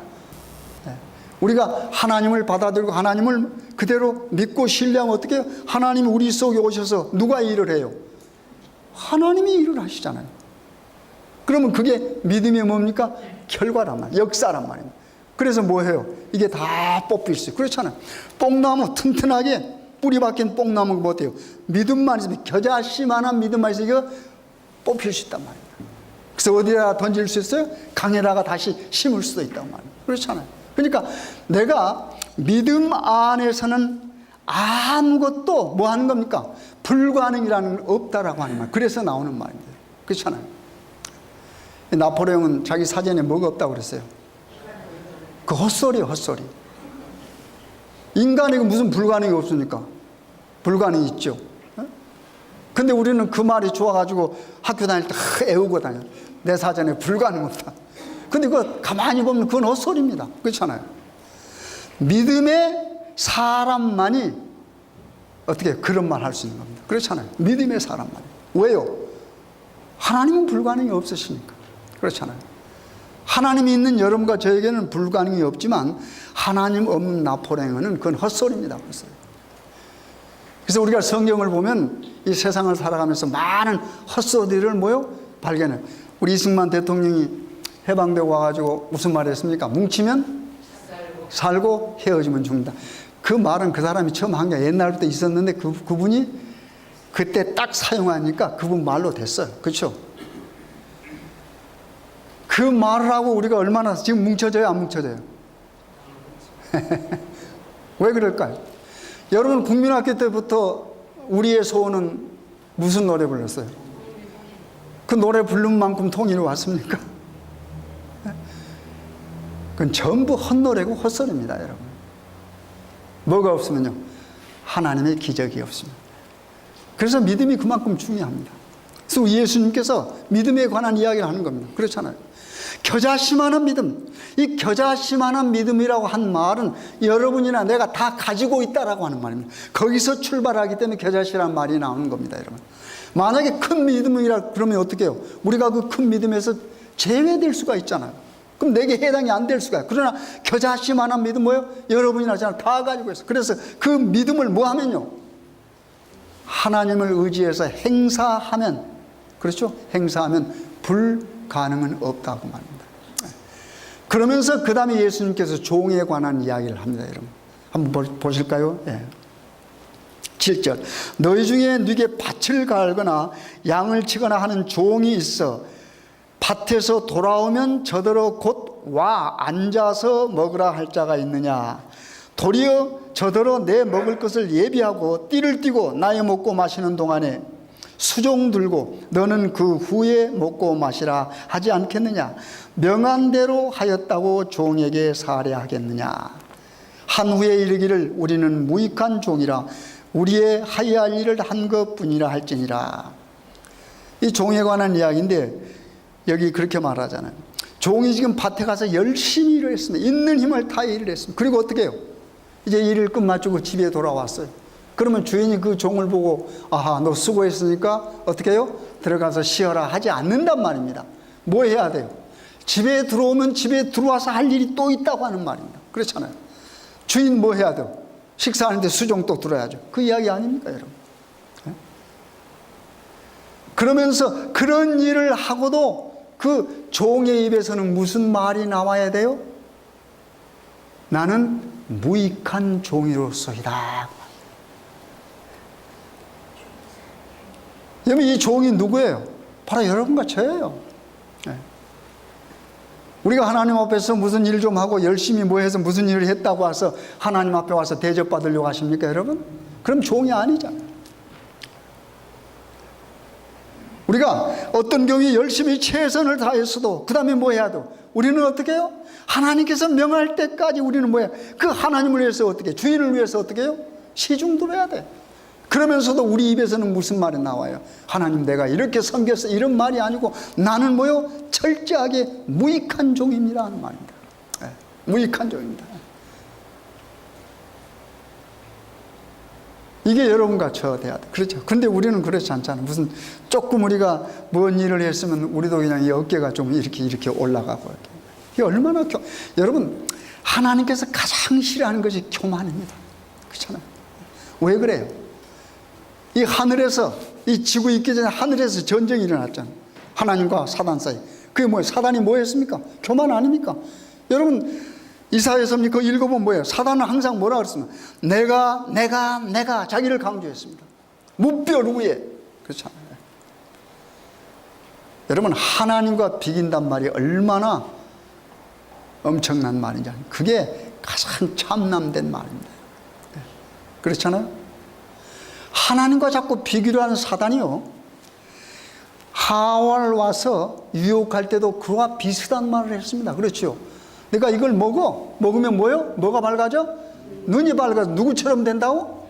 우리가 하나님을 받아들이고 하나님을 그대로 믿고 신뢰하면 어떻게 해요? 하나님이 우리 속에 오셔서 누가 일을 해요? 하나님이 일을 하시잖아요. 그러면 그게 믿음이 뭡니까? 결과란 말이에요. 역사란 말입니다. 그래서 뭐 해요? 이게 다 뽑힐 수 있어요. 그렇잖아요. 뽕나무 튼튼하게 뿌리 박힌 뽕나무가 뭐 어때요? 믿음만 있으면, 겨자씨만한 믿음만 있으면 이거 뽑힐 수 있단 말이에요. 그래서 어디다 던질 수 있어요? 강에다가 다시 심을 수도 있단 말이에요. 그렇잖아요. 그러니까 내가 믿음 안에서는 아무것도 뭐 하는 겁니까? 불가능이라는 건 없다라고 하는 말. 그래서 나오는 말입니다. 그렇잖아요. 나폴레옹은 자기 사전에 뭐가 없다고 그랬어요? 그 헛소리예요, 헛소리. 인간에게 무슨 불가능이 없습니까? 불가능이 있죠. 근데 우리는 그 말이 좋아가지고 학교 다닐 때 애우고 다녀요. 내 사전에 불가능 없다. 근데 그거 가만히 보면 그건 헛소리입니다. 그렇잖아요. 믿음의 사람만이 어떻게 그런 말 할 수 있는 겁니다. 그렇잖아요. 믿음의 사람만이. 왜요? 하나님은 불가능이 없으시니까. 그렇잖아요. 하나님이 있는 여러분과 저에게는 불가능이 없지만 하나님 없는 나폴레옹은 그건 헛소리입니다. 헛소리. 그래서 우리가 성경을 보면 이 세상을 살아가면서 많은 헛소리를 발견해요. 우리 이승만 대통령이 해방되고 와가지고 무슨 말 했습니까? 뭉치면 살고 헤어지면 죽는다. 그 말은 그 사람이 처음 한 게 옛날부터 있었는데 그분이 그때 딱 사용하니까 그분 말로 됐어요. 그렇죠? 그 말을 하고 우리가 얼마나 지금 뭉쳐져요? 안 뭉쳐져요? 왜 그럴까요? 여러분 국민학교 때부터 우리의 소원은 무슨 노래 불렀어요? 그 노래 부른 만큼 통일이 왔습니까? 그건 전부 헛노래고 헛소리입니다, 여러분. 뭐가 없으면요? 하나님의 기적이 없습니다. 그래서 믿음이 그만큼 중요합니다. 그래서 예수님께서 믿음에 관한 이야기를 하는 겁니다. 그렇잖아요. 겨자씨만한 믿음. 이 겨자씨만한 믿음이라고 한 말은 여러분이나 내가 다 가지고 있다라고 하는 말입니다. 거기서 출발하기 때문에 겨자씨라는 말이 나오는 겁니다, 여러분. 만약에 큰 믿음이라 그러면 어떻게 해요? 우리가 그 큰 믿음에서 제외될 수가 있잖아요. 그럼 내게 해당이 안 될 수가 있어요. 그러나 겨자씨만한 믿음 뭐예요? 여러분이나 저나 다 가지고 있어요. 그래서 그 믿음을 뭐 하면요? 하나님을 의지해서 행사하면, 그렇죠? 행사하면 불가능은 없다고 말합니다. 그러면서 그 다음에 예수님께서 종에 관한 이야기를 합니다, 여러분. 한번 보실까요? 예. 7절. 너희 중에 네게 밭을 갈거나 양을 치거나 하는 종이 있어 밭에서 돌아오면 저더러 곧 와 앉아서 먹으라 할 자가 있느냐? 도리어 저더러 내 먹을 것을 예비하고 띠를 띠고 나의 먹고 마시는 동안에 수종 들고 너는 그 후에 먹고 마시라 하지 않겠느냐? 명한 대로 하였다고 종에게 살해하겠느냐? 한 후에 이르기를 우리는 무익한 종이라 우리의 하여야 할 일을 한 것뿐이라 할지니라. 이 종에 관한 이야기인데 여기 그렇게 말하잖아요. 종이 지금 밭에 가서 열심히 일을 했습니다. 있는 힘을 다 일을 했습니다. 그리고 어떻게 해요? 이제 일을 끝마치고 집에 돌아왔어요. 그러면 주인이 그 종을 보고 아하 너 수고했으니까 어떻게 해요? 들어가서 쉬어라 하지 않는단 말입니다. 뭐 해야 돼요? 집에 들어오면 집에 들어와서 할 일이 또 있다고 하는 말입니다. 그렇잖아요. 주인 뭐 해야 돼요? 식사하는데 수종 또 들어야죠. 그 이야기 아닙니까, 여러분? 그러면서 그런 일을 하고도 그 종의 입에서는 무슨 말이 나와야 돼요? 나는 무익한 종이로소이다. 여러분 이 종이 누구예요? 바로 여러분과 저예요. 우리가 하나님 앞에서 무슨 일 좀 하고 열심히 뭐 해서 무슨 일을 했다고 와서 하나님 앞에 와서 대접받으려고 하십니까, 여러분? 그럼 종이 아니잖아요. 우리가 어떤 경우에 열심히 최선을 다했어도 그 다음에 뭐 해야 돼요? 우리는 어떻게 해요? 하나님께서 명할 때까지 우리는 뭐야? 그 하나님을 위해서 어떻게, 주인을 위해서 어떻게 해요? 시중 들어야 돼. 그러면서도 우리 입에서는 무슨 말이 나와요? 하나님 내가 이렇게 섬겼어 이런 말이 아니고 나는 뭐요? 철저하게 무익한 종입니다 하는 말입니다. 네, 무익한 종입니다. 이게 여러분과 저 돼야 돼. 그렇죠. 근데 우리는 그렇지 않잖아요. 무슨 조금 우리가 뭔 일을 했으면 우리도 그냥 이 어깨가 좀 이렇게 올라가고. 이게 얼마나 여러분, 하나님께서 가장 싫어하는 것이 교만입니다. 그렇잖아요. 왜 그래요? 이 하늘에서, 이 지구 있기 전에 하늘에서 전쟁이 일어났잖아요. 하나님과 사단 사이. 그게 뭐예요? 사단이 뭐 했습니까? 교만 아닙니까? 여러분, 이사야서 그거 읽어보면 뭐예요? 사단은 항상 뭐라 그랬습니까? 내가 자기를 강조했습니다. 무별 우에. 그렇잖아요. 여러분, 하나님과 비긴단 말이 얼마나 엄청난 말인지 아니에요. 그게 가장 참남된 말입니다. 그렇잖아요. 하나님과 자꾸 비교를 하는 사단이요, 하와를 와서 유혹할 때도 그와 비슷한 말을 했습니다. 그렇죠. 내가 이걸 먹으면 뭐요? 뭐가 밝아져? 눈이 밝아서 누구처럼 된다고?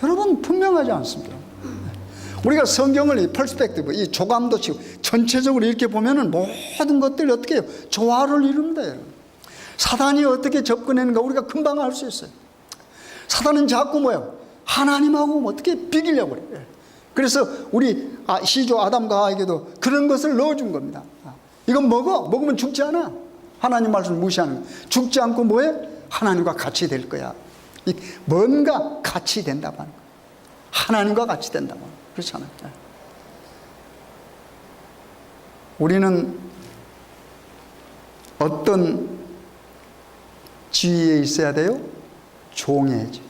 여러분, 분명하지 않습니다. 우리가 성경을 이 퍼스펙티브, 이 조감도 치고 전체적으로 이렇게 보면은 모든 것들이 어떻게 해요? 조화를 이룹니다. 여러분. 사단이 어떻게 접근하는가 우리가 금방 알 수 있어요. 사단은 자꾸 뭐예요? 하나님하고 어떻게 비기려고 그래요. 그래서 우리 시조 아담과 하와에게도 그런 것을 넣어준 겁니다. 이건 먹으면 죽지 않아. 하나님 말씀을 무시하는 거야. 죽지 않고 뭐해? 하나님과 같이 될 거야. 뭔가 같이 된다고 하는 거야. 하나님과 같이 된다고 하는 거야. 그렇잖아요. 우리는 어떤 지위에 있어야 돼요? 종의 지위.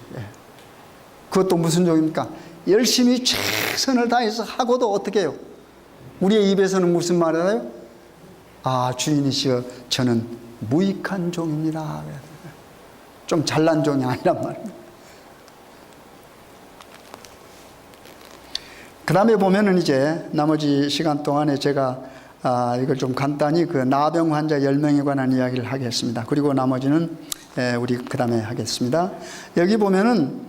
그것도 무슨 종입니까? 열심히 최선을 다해서 하고도 어떻게 해요? 우리의 입에서는 무슨 말을 해요? 주인이시여, 저는 무익한 종입니다. 좀 잘난 종이 아니란 말입니다. 그 다음에 보면은 이제 나머지 시간 동안에 제가 이걸 좀 간단히 그 나병 환자 10명에 관한 이야기를 하겠습니다. 그리고 나머지는 우리 그 다음에 하겠습니다. 여기 보면은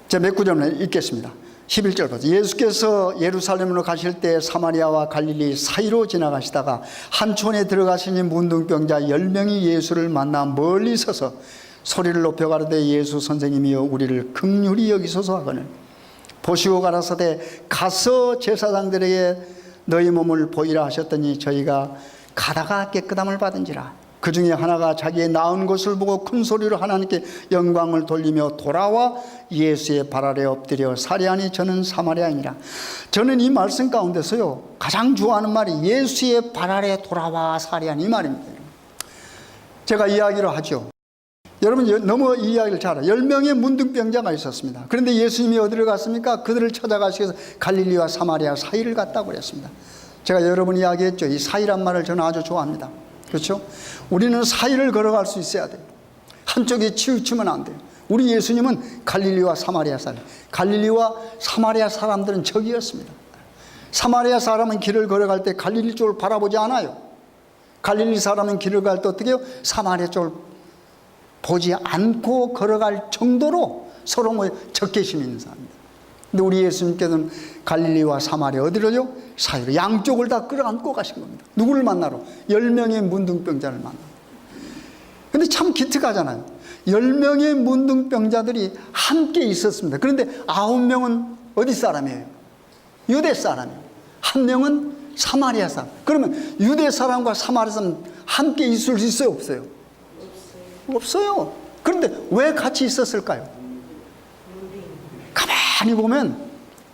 제가 몇 구절을 읽겠습니다. 11절부터 예수께서 예루살렘으로 가실 때 사마리아와 갈릴리 사이로 지나가시다가 한 촌에 들어가시니 문둥병자 10명이 예수를 만나 멀리 서서 소리를 높여 가로되 예수 선생님이여 우리를 긍휼히 여기소서 하거늘 보시고 가라사대 가서 제사장들에게 너희 몸을 보이라 하셨더니 저희가 가다가 깨끗함을 받은지라. 그 중에 하나가 자기의 나은 것을 보고 큰 소리로 하나님께 영광을 돌리며 돌아와 예수의 발 아래 엎드려 사리하니 저는 사마리아인이라. 저는 이 말씀 가운데서요 가장 좋아하는 말이 예수의 발 아래 돌아와 사리하니 이 말입니다. 제가 이야기를 하죠. 여러분 너무 이 이야기를 잘 알아요. 10명의 문둥병자가 있었습니다. 그런데 예수님이 어디를 갔습니까? 그들을 찾아가시기 위해서 갈릴리와 사마리아 사이를 갔다고 그랬습니다. 제가 여러분 이야기했죠. 이 사이란 말을 저는 아주 좋아합니다. 그렇죠? 우리는 사이를 걸어갈 수 있어야 돼요. 한쪽에 치우치면 안 돼요. 우리 예수님은 갈릴리와 사마리아 사람, 갈릴리와 사마리아 사람들은 적이었습니다. 사마리아 사람은 길을 걸어갈 때 갈릴리 쪽을 바라보지 않아요. 갈릴리 사람은 길을 갈 때 어떻게 해요? 사마리아 쪽을 보지 않고 걸어갈 정도로 서로 적개심이 있는 사람입니다. 근데 우리 예수님께서는 갈릴리와 사마리아 어디로요? 사이로 양쪽을 다 끌어안고 가신 겁니다. 누구를 만나러? 10명의 문둥병자를 만나러. 근데 참 기특하잖아요. 10명의 문둥병자들이 함께 있었습니다. 그런데 9명은 어디 사람이에요? 유대 사람이에요. 1명은 사마리아 사람. 그러면 유대 사람과 사마리아 사람 함께 있을 수 있어요? 없어요? 없어요. 그런데 왜 같이 있었을까요? 가만히 보면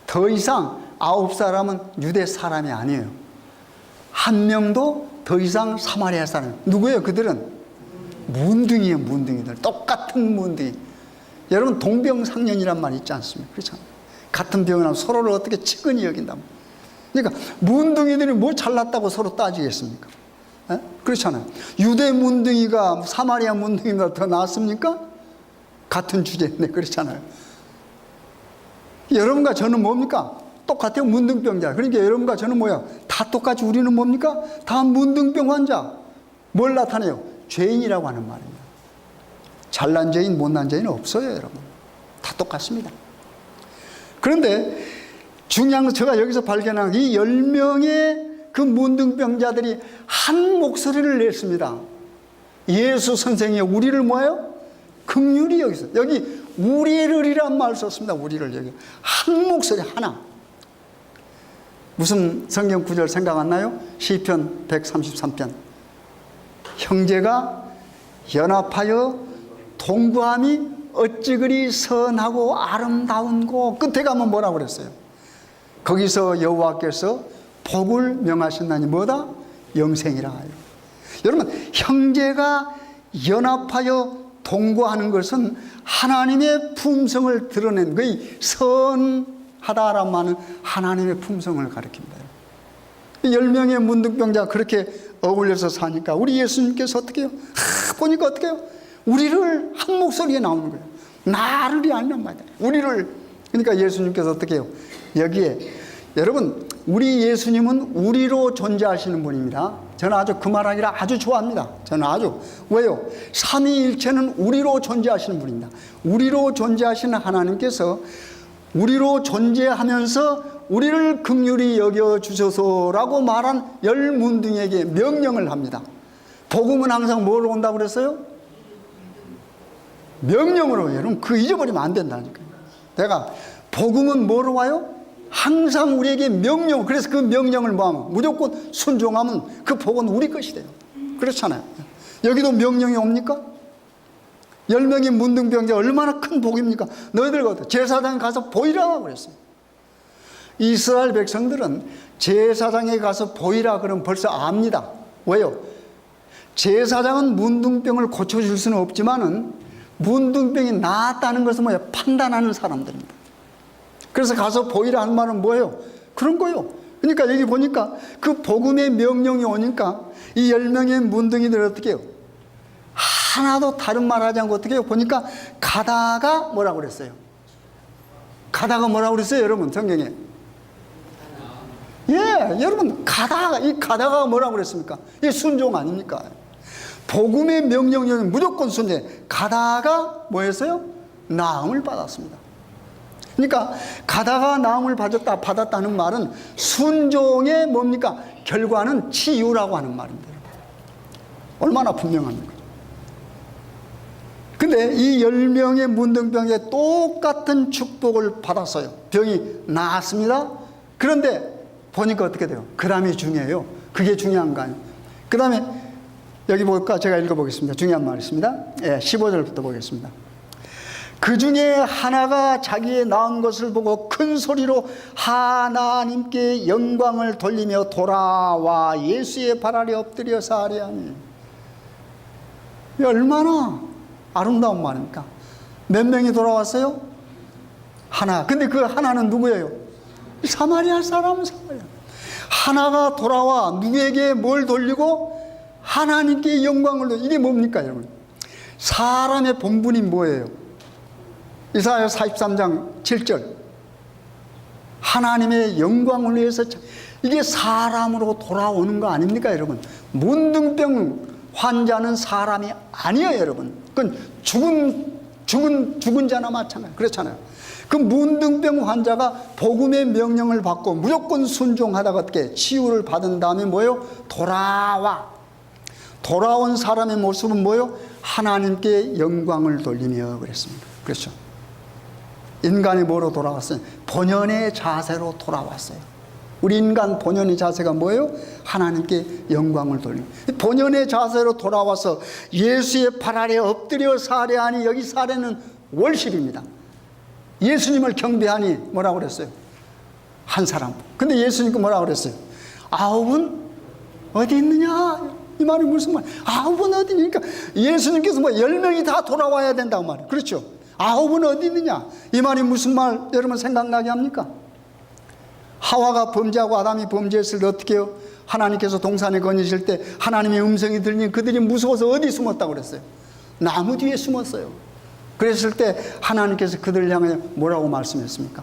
더 이상 9사람은 유대 사람이 아니에요. 1명도 더 이상 사마리아 사람. 누구예요? 그들은 문둥이에요. 문둥이들. 똑같은 문둥이. 여러분 동병상련이란 말 있지 않습니까? 그렇잖아요. 같은 병을 하면 서로를 어떻게 측은히 여긴다. 그러니까 문둥이들이 뭐 잘났다고 서로 따지겠습니까? 에? 그렇잖아요. 유대 문둥이가 사마리아 문둥이가 더 낫습니까? 같은 주제인데 그렇잖아요. 여러분과 저는 뭡니까? 똑같아요. 문둥병자. 그러니까 여러분과 저는 뭐야? 다 똑같이 우리는 뭡니까? 다 문둥병 환자. 뭘 나타내요? 죄인이라고 하는 말입니다. 잘난 죄인, 못난 죄인은 없어요, 여러분. 다 똑같습니다. 그런데 중요한 건 제가 여기서 발견한 이 10명의 그 문둥병자들이 한 목소리를 냈습니다. 예수 선생이 우리를 뭐예요? 긍휼히 여기서. 여기 우리를이란 말 썼습니다. 우리를 여기 한 목소리 하나. 무슨 성경 구절 생각 안 나요? 시편 133편. 형제가 연합하여 동거함이 어찌 그리 선하고 아름다운고. 끝에 가면 뭐라고 그랬어요? 거기서 여호와께서 복을 명하신다니 뭐다? 영생이라. 여러분, 형제가 연합하여 동거하는 것은 하나님의 품성을 드러낸 거의 선하다란 말은 하나님의 품성을 가리킵니다. 10명의 문둥병자가 그렇게 어울려서 사니까 우리 예수님께서 어떻게 해요? 보니까 어떻게 해요? 우리를 한 목소리에 나오는 거예요. 나를이 아니란 말이에요. 우리를. 그러니까 예수님께서 어떻게 해요? 여기에 여러분, 우리 예수님은 우리로 존재하시는 분입니다. 저는 아주 그 말하기를 아주 좋아합니다. 저는 아주. 왜요? 삼위일체는 우리로 존재하시는 분입니다. 우리로 존재하시는 하나님께서 우리로 존재하면서 우리를 긍휼히 여겨주소서라고 말한 10문둥이에게 명령을 합니다. 복음은 항상 뭐로 온다고 그랬어요? 명령으로. 여러분, 그 잊어버리면 안 된다니까요. 내가 복음은 뭐로 와요? 항상 우리에게 명령. 그래서 그 명령을 뭐하면 무조건 순종하면 그 복은 우리 것이 돼요. 그렇잖아요. 여기도 명령이 옵니까? 10명의 문둥병자 얼마나 큰 복입니까? 너희들 어때? 제사장에 가서 보이라 그랬어요. 이스라엘 백성들은 제사장에 가서 보이라 그러면 벌써 압니다. 왜요? 제사장은 문둥병을 고쳐줄 수는 없지만은 문둥병이 나았다는 것은 뭐예요? 판단하는 사람들입니다. 그래서 가서 보이라 한 말은 뭐예요? 그런 거요. 그러니까 여기 보니까 그 복음의 명령이 오니까 이 10명의 문둥이들 어떻게 해요? 하나도 다른 말 하지 않고 어떻게 해요? 보니까 가다가 뭐라고 그랬어요? 가다가 뭐라고 그랬어요? 여러분, 성경에. 예, 여러분, 가다가, 이 가다가 뭐라고 그랬습니까? 이 순종 아닙니까? 복음의 명령이 무조건 순종. 가다가 뭐 했어요? 나음을 받았습니다. 그러니까 가다가 나음을 받았다는 말은 순종의 뭡니까? 결과는 치유라고 하는 말입니다. 얼마나 분명합니까? 근데 이 10명의 문둥병에 똑같은 축복을 받았어요. 병이 나았습니다. 그런데 보니까 어떻게 돼요? 그 다음이 중요해요. 그게 중요한 거 아니에요. 그 다음에 여기 볼까? 제가 읽어보겠습니다. 중요한 말이 있습니다. 15절부터 보겠습니다. 그 중에 하나가 자기의 낳은 것을 보고 큰 소리로 하나님께 영광을 돌리며 돌아와 예수의 발 아래 엎드려서 아뢰하니. 얼마나 아름다운 말입니까? 몇 명이 돌아왔어요? 하나. 근데 그 하나는 누구예요? 사마리아 사람. 하나가 돌아와 누구에게 뭘 돌리고? 하나님께 영광을 돌리고. 이게 뭡니까, 여러분? 사람의 본분이 뭐예요? 이사야 43장 7절. 하나님의 영광을 위해서. 이게 사람으로 돌아오는 거 아닙니까, 여러분? 문둥병 환자는 사람이 아니에요, 여러분. 그건 죽은 자나 마찬가지. 그렇잖아요. 그 문둥병 환자가 복음의 명령을 받고 무조건 순종하다가 어떻게 치유를 받은 다음에 뭐예요? 돌아온 사람의 모습은 뭐예요? 하나님께 영광을 돌리며 그랬습니다. 그렇죠. 인간이 뭐로 돌아왔어요? 본연의 자세로 돌아왔어요. 우리 인간 본연의 자세가 뭐예요? 하나님께 영광을 돌리는. 본연의 자세로 돌아와서 예수의 발 아래 엎드려 사례하니, 여기 사례는 월십입니다. 예수님을 경배하니 뭐라고 그랬어요? 한 사람. 근데 예수님께 뭐라고 그랬어요? 9은 어디 있느냐? 이 말이 무슨 말? 9은 어디 있느냐? 그러니까 예수님께서 뭐 10명이 다 돌아와야 된다고 말이에요. 그렇죠? 9은 어디 있느냐? 이 말이 무슨 말 여러분 생각나게 합니까? 하와가 범죄하고 아담이 범죄했을 때 어떻게 해요? 하나님께서 동산에 거니실 때 하나님의 음성이 들리니 그들이 무서워서 어디 숨었다고 그랬어요? 나무 뒤에 숨었어요. 그랬을 때 하나님께서 그들을 향해 뭐라고 말씀했습니까?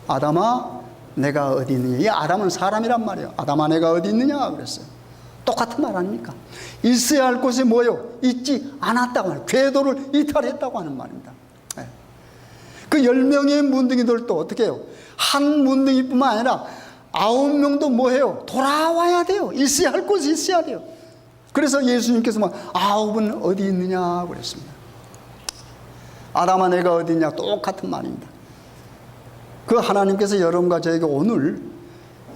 아담아 내가 어디 있느냐? 이 아담은 사람이란 말이에요. 아담아 내가 어디 있느냐 그랬어요. 똑같은 말 아닙니까? 있어야 할 곳에 뭐요? 있지 않았다고 하는, 궤도를 이탈했다고 하는 말입니다. 그 10명의 문둥이들도 어떻게 해요? 한 문둥이뿐만 아니라 9명도 뭐해요? 돌아와야 돼요. 있어야 할 곳이 있어야 돼요. 그래서 예수님께서 9은 어디 있느냐 그랬습니다. 아담아 내가 어디 있냐, 똑같은 말입니다. 그 하나님께서 여러분과 저에게 오늘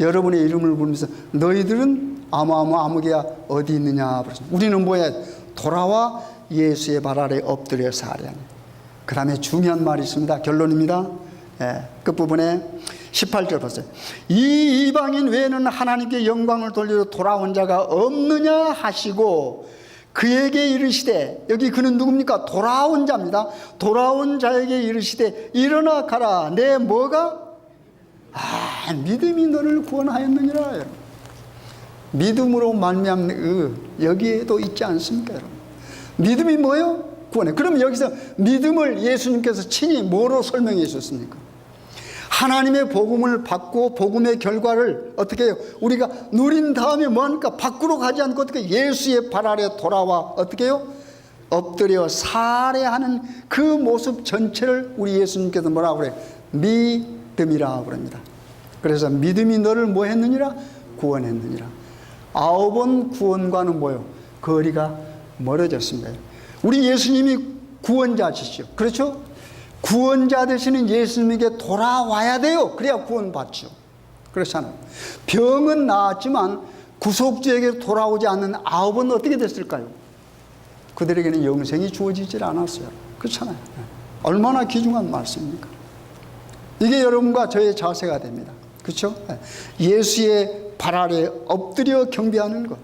여러분의 이름을 부르면서 너희들은 아무개야 어디 있느냐. 우리는 뭐야? 돌아와 예수의 발 아래 엎드려 살아야. 그 다음에 중요한 말이 있습니다. 결론입니다. 끝부분에 18절 보세요. 이 이방인 외에는 하나님께 영광을 돌리러 돌아온 자가 없느냐 하시고 그에게 이르시되, 여기 그는 누굽니까? 돌아온 자입니다. 돌아온 자에게 이르시되 일어나 가라. 내 뭐가? 믿음이 너를 구원하였느니라. 믿음으로 말미암는 여기에도 있지 않습니까, 여러분? 믿음이 뭐예요? 구원해. 그럼 여기서 믿음을 예수님께서 친히 뭐로 설명해 주셨습니까? 하나님의 복음을 받고 복음의 결과를 어떻게 해요? 우리가 누린 다음에 뭐합니까? 밖으로 가지 않고 어떻게 예수의 발 아래 돌아와 어떻게 해요? 엎드려 살해하는 그 모습 전체를 우리 예수님께서 뭐라고 그래요? 믿음이라고 그럽니다. 그래서 믿음이 너를 뭐 했느니라? 구원했느니라. 9번 구원과는 뭐예요? 거리가 멀어졌습니다. 우리 예수님이 구원자시죠. 그렇죠? 구원자 되시는 예수님에게 돌아와야 돼요. 그래야 구원받죠. 그렇잖아요. 병은 나았지만 구속주에게 돌아오지 않는 9은 어떻게 됐을까요? 그들에게는 영생이 주어지질 않았어요. 그렇잖아요. 얼마나 귀중한 말씀입니까? 이게 여러분과 저의 자세가 됩니다. 그렇죠? 예수의 발 아래 엎드려 경배하는 것.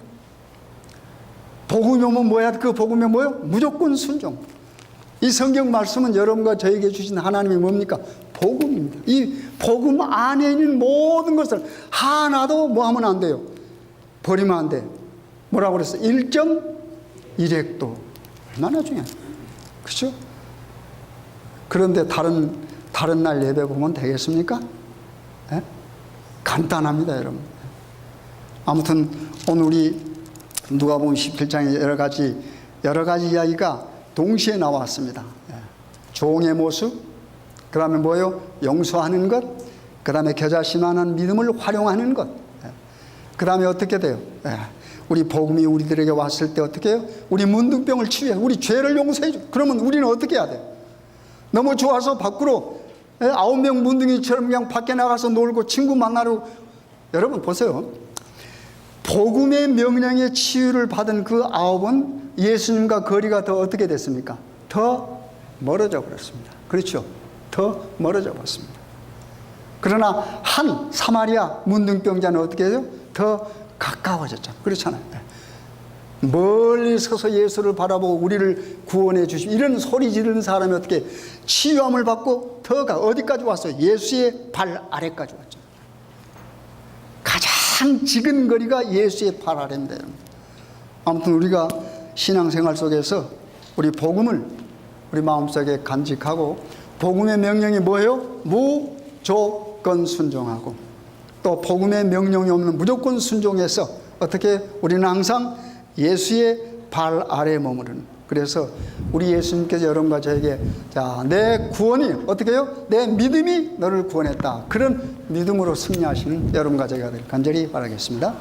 복음이 오면 뭐야? 그 복음이 뭐예요? 무조건 순종. 이 성경 말씀은 여러분과 저에게 주신 하나님이 뭡니까? 복음입니다. 이 복음 안에 있는 모든 것을 하나도 뭐 하면 안 돼요? 버리면 안 돼. 뭐라고 그랬어요? 1.1획도. 얼마나 중요해요. 그렇죠? 그런데 다른 날 예배 보면 되겠습니까? 예? 간단합니다, 여러분. 아무튼 오늘 우리 누가복음 17장에 여러 가지 이야기가 동시에 나왔습니다. 종의 모습, 그 다음에 뭐예요? 용서하는 것, 그 다음에 겨자씨만한 믿음을 활용하는 것, 그 다음에 어떻게 돼요? 우리 복음이 우리들에게 왔을 때 어떻게 해요? 우리 문둥병을 치유해, 우리 죄를 용서해 줘. 그러면 우리는 어떻게 해야 돼요? 너무 좋아서 밖으로 9명 문둥이처럼 그냥 밖에 나가서 놀고 친구 만나러. 여러분 보세요. 복음의 명령의 치유를 받은 그 9은 예수님과 거리가 더 어떻게 됐습니까? 더 멀어져 버렸습니다. 그렇죠? 더 멀어져 버렸습니다. 그러나 한 사마리아 문둥병자는 어떻게 해요? 더 가까워졌죠. 그렇잖아요. 멀리 서서 예수를 바라보고 우리를 구원해 주시고 이런 소리 지르는 사람이 어떻게 치유함을 받고 더가 어디까지 왔어요? 예수의 발 아래까지 왔죠. 가장 지근 거리가 예수의 발 아래입니다. 아무튼 우리가 신앙생활 속에서 우리 복음을 우리 마음속에 간직하고 복음의 명령이 뭐예요? 무조건 순종하고 또 복음의 명령이 없는 무조건 순종해서 어떻게 우리는 항상 예수의 발 아래에 머무르는. 그래서 우리 예수님께서 여러분과 저에게 내 구원이 어떻게 해요? 내 믿음이 너를 구원했다. 그런 믿음으로 승리하시는 여러분과 제가 될 간절히 바라겠습니다.